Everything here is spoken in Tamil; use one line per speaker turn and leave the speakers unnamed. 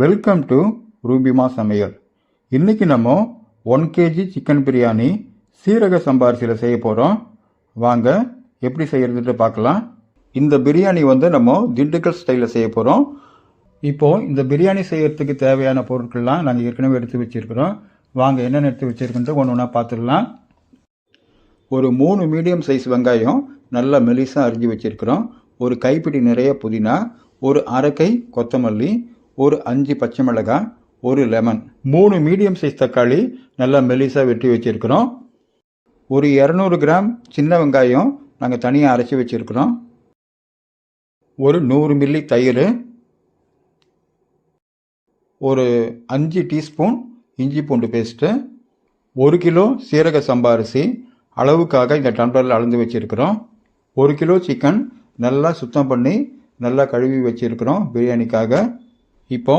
வெல்கம் டு ரூபிமா சமையல். இன்றைக்கி நம்ம 1 kg சிக்கன் பிரியாணி சீரக சம்பா அரிசியில் செய்ய போகிறோம். வாங்க எப்படி செய்கிறதுட்டு பார்க்கலாம். இந்த பிரியாணி நம்ம திண்டுக்கல் ஸ்டைலில் செய்ய போகிறோம். இப்போது இந்த பிரியாணி செய்கிறதுக்கு தேவையான பொருட்கள்லாம் நாங்கள் ஏற்கனவே எடுத்து வச்சுருக்கிறோம். வாங்க என்னென்ன எடுத்து வச்சுருக்குன்ட்டு ஒன்று ஒன்றா பார்த்துடலாம். ஒரு 3 மீடியம் சைஸ் வெங்காயம் நல்லா மெலிசாக அரிஞ்சு வச்சுருக்கிறோம். ஒரு கைப்பிடி நிறைய புதினா, ஒரு அரை கை கொத்தமல்லி, ஒரு 5 பச்சை மிளகாய், ஒரு லெமன், 3 மீடியம் சைஸ் தக்காளி நல்லா மெலிசாக வெட்டி வச்சுருக்கிறோம். ஒரு 200 கிராம் சின்ன வெங்காயம் நாங்கள் தனியாக அரைச்சி வச்சுருக்கிறோம். ஒரு 100 மில்லி தயிர், ஒரு 5 டீஸ்பூன் இஞ்சி பூண்டு பேஸ்ட்டு, 1 கிலோ சீரக சம்பா அரிசி அளவுக்காக இந்த டம்ளரில் அளந்து வச்சுருக்கிறோம். 1 கிலோ சிக்கன் நல்லா சுத்தம் பண்ணி நல்லா கழுவி வச்சுருக்கிறோம் பிரியாணிக்காக. இப்போ